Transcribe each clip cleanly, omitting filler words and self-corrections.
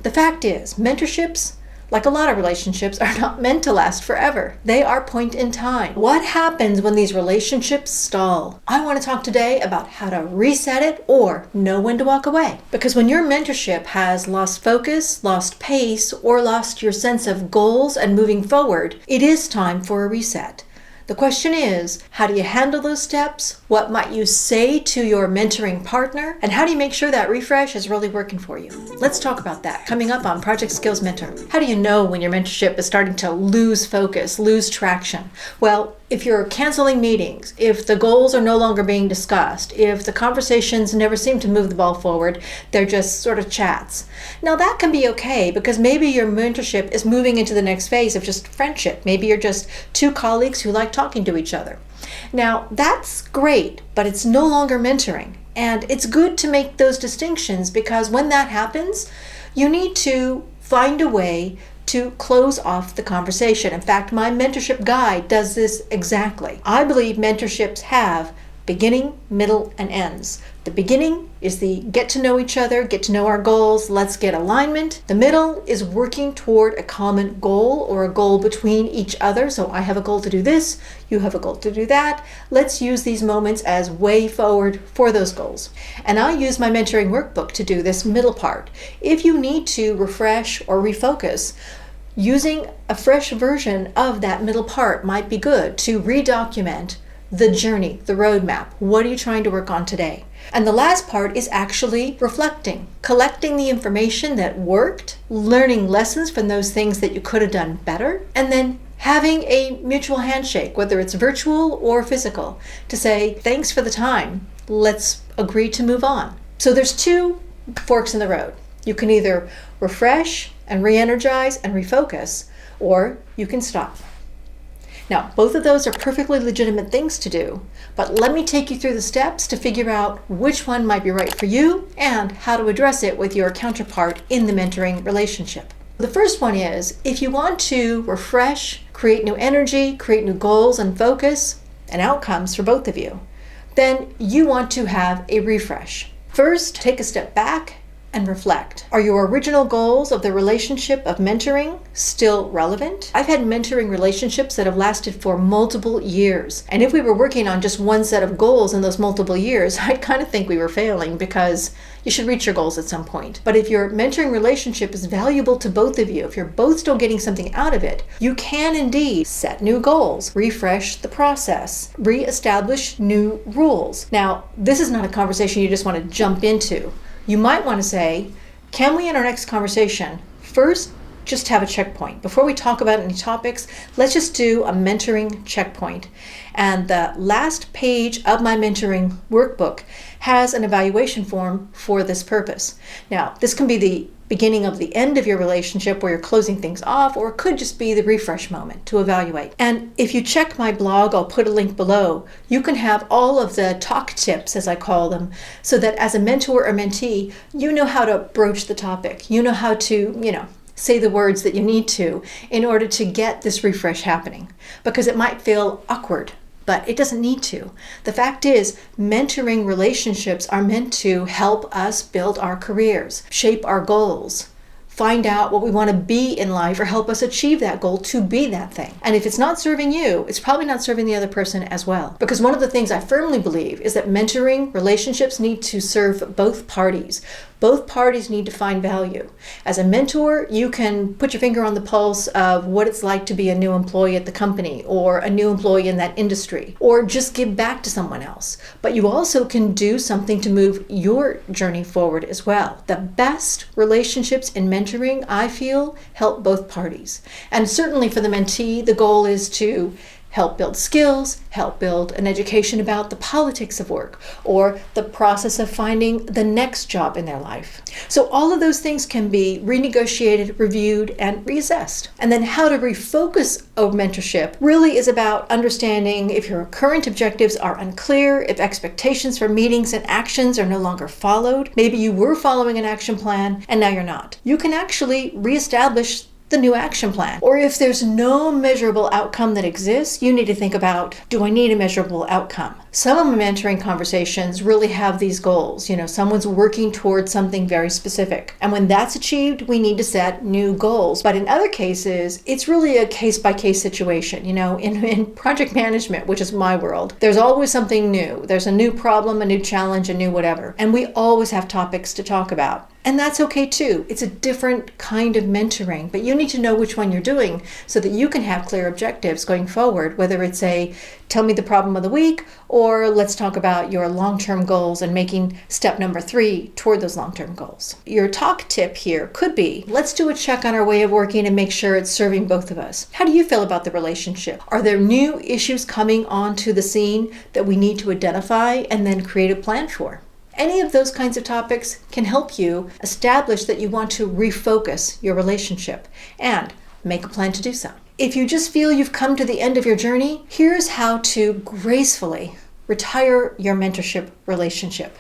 The fact is, mentorships, like a lot of relationships, are not meant to last forever. They are point in time. What happens when these relationships stall? I want to talk today about how to reset it or know when to walk away. Because when your mentorship has lost focus, lost pace, or lost your sense of goals and moving forward, it is time for a reset. The question is, how do you handle those steps? What might you say to your mentoring partner? And how do you make sure that refresh is really working for you? Let's talk about that coming up on Project Skills Mentor. How do you know when your mentorship is starting to lose focus, lose traction? Well, if you're canceling meetings, if the goals are no longer being discussed, if the conversations never seem to move the ball forward, they're just sort of chats. Now that can be okay because maybe your mentorship is moving into the next phase of just friendship. Maybe you're just two colleagues who like talking to each other. Now that's great, but it's no longer mentoring. And it's good to make those distinctions because when that happens, you need to find a way to close off the conversation. In fact, my mentorship guide does this exactly. I believe mentorships have beginning, middle, and ends. The beginning is the get to know each other, get to know our goals, let's get alignment. The middle is working toward a common goal or a goal between each other. So I have a goal to do this, you have a goal to do that. Let's use these moments as way forward for those goals. And I use my mentoring workbook to do this middle part. If you need to refresh or refocus, using a fresh version of that middle part might be good to redocument the journey, the roadmap. What are you trying to work on today? And the last part is actually reflecting, collecting the information that worked, learning lessons from those things that you could have done better, and then having a mutual handshake, whether it's virtual or physical, to say, thanks for the time, let's agree to move on. So there's two forks in the road. You can either refresh and re-energize and refocus, or you can stop. Now, both of those are perfectly legitimate things to do, but let me take you through the steps to figure out which one might be right for you and how to address it with your counterpart in the mentoring relationship. The first one is, if you want to refresh, create new energy, create new goals and focus and outcomes for both of you, then you want to have a refresh. First, take a step back and reflect. Are your original goals of the relationship of mentoring still relevant? I've had mentoring relationships that have lasted for multiple years. And if we were working on just one set of goals in those multiple years, I'd kind of think we were failing because you should reach your goals at some point. But if your mentoring relationship is valuable to both of you, if you're both still getting something out of it, you can indeed set new goals, refresh the process, reestablish new rules. Now, this is not a conversation you just want to jump into. You might want to say, can we in our next conversation first just have a checkpoint? Before we talk about any topics, let's just do a mentoring checkpoint. And the last page of my mentoring workbook has an evaluation form for this purpose. Now, this can be the beginning of the end of your relationship where you're closing things off, or it could just be the refresh moment to evaluate. And if you check my blog, I'll put a link below, you can have all of the talk tips, as I call them, so that as a mentor or mentee, you know how to broach the topic. You know how to, say the words that you need to in order to get this refresh happening. Because it might feel awkward, but it doesn't need to. The fact is, mentoring relationships are meant to help us build our careers, shape our goals, find out what we want to be in life, or help us achieve that goal to be that thing. And if it's not serving you, it's probably not serving the other person as well. Because one of the things I firmly believe is that mentoring relationships need to serve both parties. Both parties need to find value. As a mentor, you can put your finger on the pulse of what it's like to be a new employee at the company or a new employee in that industry, or just give back to someone else. But you also can do something to move your journey forward as well. The best relationships in mentoring, I feel, help both parties. And certainly for the mentee, the goal is to help build skills, help build an education about the politics of work or the process of finding the next job in their life. So all of those things can be renegotiated, reviewed, and reassessed. And then how to refocus a mentorship really is about understanding if your current objectives are unclear, if expectations for meetings and actions are no longer followed. Maybe you were following an action plan and now you're not. You can actually reestablish the new action plan. Or if there's no measurable outcome that exists, you need to think about, do I need a measurable outcome? Some of my mentoring conversations really have these goals. Someone's working towards something very specific. And when that's achieved, we need to set new goals. But in other cases, it's really a case-by-case situation. In project management, which is my world, there's always something new. There's a new problem, a new challenge, a new whatever. And we always have topics to talk about. And that's okay too. It's a different kind of mentoring, but you need to know which one you're doing so that you can have clear objectives going forward, whether it's a tell me the problem of the week, or let's talk about your long-term goals and making step number 3 toward those long-term goals. Your talk tip here could be, let's do a check on our way of working and make sure it's serving both of us. How do you feel about the relationship? Are there new issues coming onto the scene that we need to identify and then create a plan for? Any of those kinds of topics can help you establish that you want to refocus your relationship and make a plan to do so. If you just feel you've come to the end of your journey, here's how to gracefully retire your mentorship relationship.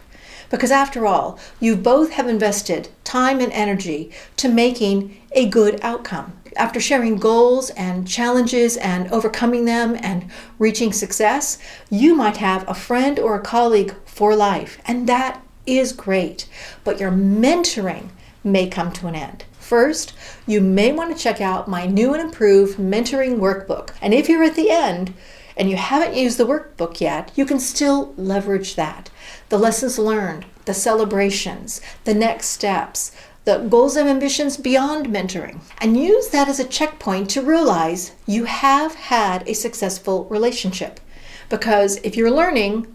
Because after all, you both have invested time and energy to making a good outcome. After sharing goals and challenges and overcoming them and reaching success, you might have a friend or a colleague for life, and that is great. But your mentoring may come to an end. First, you may want to check out my new and improved mentoring workbook. And if you're at the end and you haven't used the workbook yet, you can still leverage that. The lessons learned, the celebrations, the next steps, the goals and ambitions beyond mentoring, and use that as a checkpoint to realize you have had a successful relationship. Because if you're learning,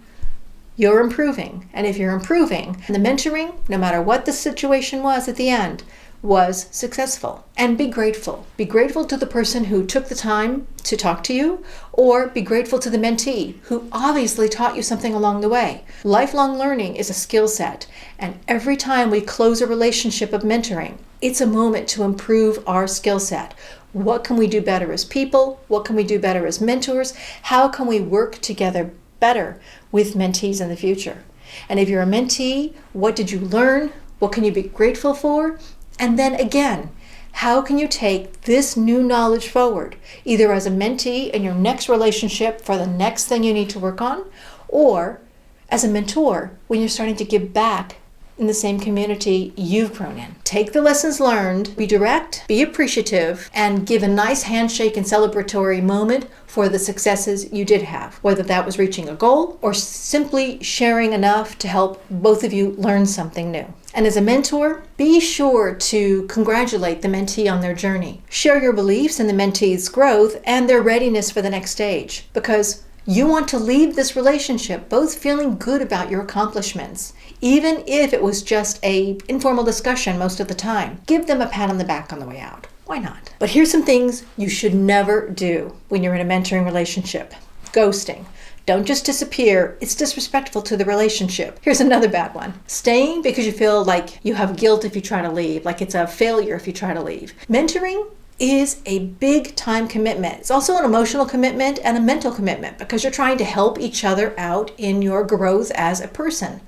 you're improving. And if you're improving, the mentoring, no matter what the situation was at the end, was successful. And be grateful. Be grateful to the person who took the time to talk to you, or be grateful to the mentee who obviously taught you something along the way. Lifelong learning is a skill set, and every time we close a relationship of mentoring, it's a moment to improve our skill set. What can we do better as people? What can we do better as mentors? How can we work together better with mentees in the future? And if you're a mentee, what did you learn? What can you be grateful for? And then again, how can you take this new knowledge forward, either as a mentee in your next relationship for the next thing you need to work on, or as a mentor when you're starting to give back in the same community you've grown in. Take the lessons learned, be direct, be appreciative, and give a nice handshake and celebratory moment for the successes you did have, whether that was reaching a goal or simply sharing enough to help both of you learn something new. And as a mentor, be sure to congratulate the mentee on their journey. Share your beliefs in the mentee's growth and their readiness for the next stage, because you want to leave this relationship both feeling good about your accomplishments, even if it was just an informal discussion most of the time. Give them a pat on the back on the way out. Why not? But here's some things you should never do when you're in a mentoring relationship. Ghosting. Don't just disappear. It's disrespectful to the relationship. Here's another bad one. Staying because you feel like you have guilt if you try to leave, like it's a failure if you try to leave. Mentoring is a big time commitment. It's also an emotional commitment and a mental commitment because you're trying to help each other out in your growth as a person.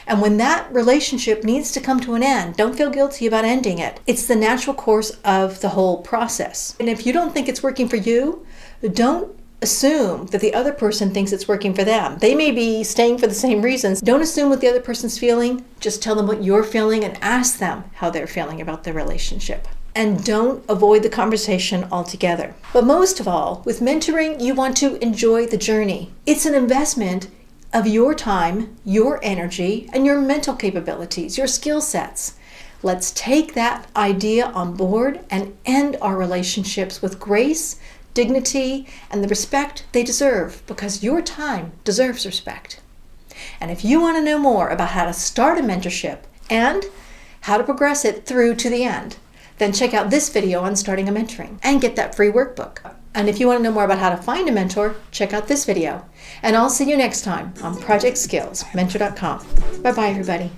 And when that relationship needs to come to an end, don't feel guilty about ending it. It's the natural course of the whole process. And if you don't think it's working for you, don't assume that the other person thinks it's working for them. They may be staying for the same reasons. Don't assume what the other person's feeling. Just tell them what you're feeling and ask them how they're feeling about the relationship. And don't avoid the conversation altogether. But most of all, with mentoring, you want to enjoy the journey. It's an investment of your time, your energy, and your mental capabilities, your skill sets. Let's take that idea on board and end our relationships with grace, dignity, and the respect they deserve, because your time deserves respect. And if you want to know more about how to start a mentorship and how to progress it through to the end, then check out this video on starting a mentoring and get that free workbook. And if you want to know more about how to find a mentor, check out this video. And I'll see you next time on Project Skills, mentor.com. Bye-bye, everybody.